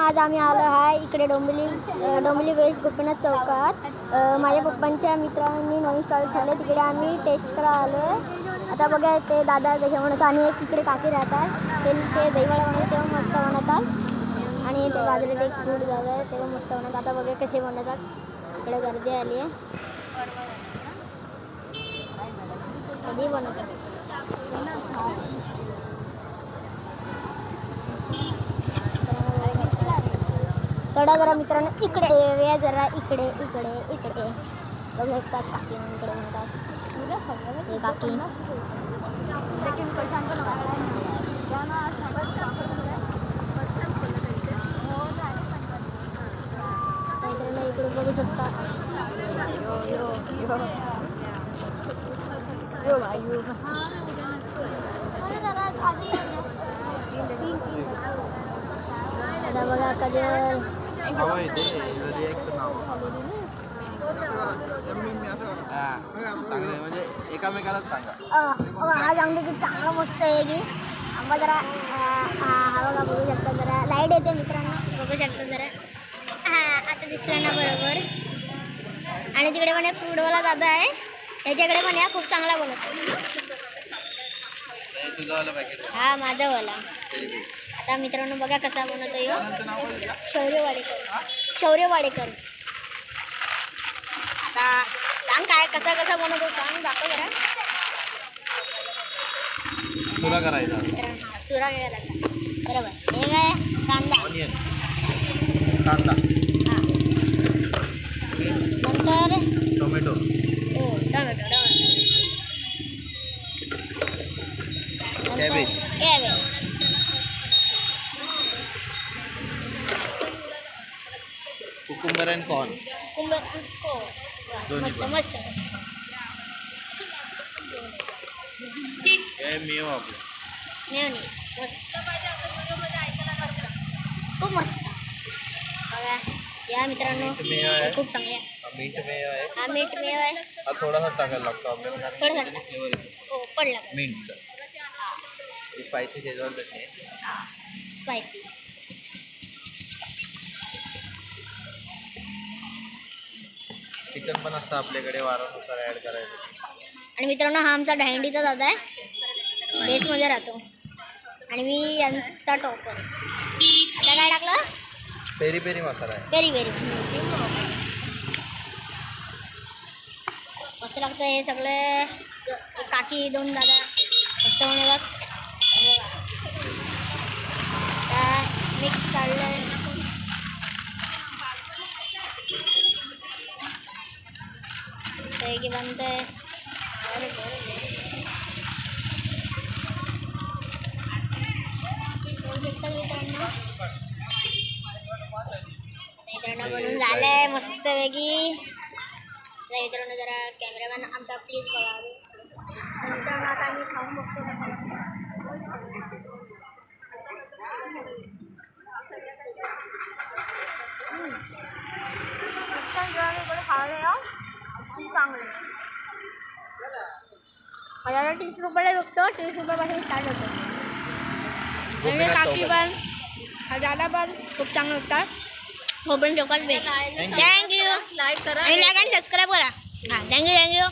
आज आम्ही आलो आहे इकडे डोंबिवली वेस्ट गोपीनाथ चौकात. माझ्या पप्पांच्या मित्रांनी नवीन स्टॉल ठेवले, तिकडे आम्ही टेस्ट करायला आलो आहे. आता बघा ते दादा कसे म्हणतात आणि एक तिकडे काकी राहतात, ते दहीवडा बनवतात तेव्हा मस्त बनवतात. आणि ते बाजूला ते फूड जागा आहे तेव्हा मस्त बनवतात. आता बघा कसे बनवतात. इकडे गर्दी आली आहे. कधी बनवतात थोडा जरा मित्रांनो इकडे येऊया जरा. इकडे इकडे इकडे बघू शकतात काकी इकडे म्हणतात हे काकी. मित्रांनो इकडे बघू शकता आता बघा कधी म्हणजे एकामेकाला सांगा. हा सांगते की चांगलं मस्त आहे की आंबा जरा हा बघा बघू शकता. जरा लाईट येते मित्रांनो बघू शकता जरा. आता दिसलं ना बरोबर. आणि तिकडे पण एक फ्रूटवाला दादा आहे, त्याच्याकडे पण या खूप चांगला बनवतो. हा माझावाला. आता मित्रांनो बघा कसा बनवतो यो शौर्य वाडेकर. आता सांग काय कसा बनवतो सांग दाखव जरा. चुरा करायचा. चुरा काय करायचा बरोबर. हे काय कांदा कांदा नंतर टोमॅटो. हो tomato cabbage cucumber and corn. मस्त मस्त मेव आपलं मेयोनीज मस्त खूप मस्त. बघा या मित्रांनो खूप चांगले. मीठ मेव आहे. हा मीठ मेव आहे. हा थोडासा टाकायला लागतो आपल्याला थोडासा फ्लेवर येतो. हो पडला मिंटचा. ही स्पायसी शेजवान चटणी आहे. स्पायसी. चिकन पण असतं आपल्याकडे, वारानुसार ॲड करायचं. आणि मित्रांनो हा आमचा दहीहंडीचा दादा आहे, बेसमध्ये राहतो. आणि मी यांचा टॉपर. आता काय टाकलं? पेरी पेरी मसाला आहे. पेरी पेरी मस्त लागतं हे सगळे. काकी दोन दादा मस्त बनवतात. मिक्स काढलं की बनतंय. मित्रांनो बनवून झालंय मस्त वेगळी. मित्रांनो जरा कॅमेरामॅन आमचा प्लीज बघा. मित्रांनो आता आम्ही खाऊन बघतो कसा लागतो. खावले खूप चांगले. मला 30 रुपयाला विकतो. 30 रुपयापासून स्टार्ट होतो. म्हणजे काकी पण दादा पण खूप चांगलं होतात. हो पण लोकल भेट. थँक्यू. लाईक करा आणि सबस्क्राईब करा. हां थँक्यू.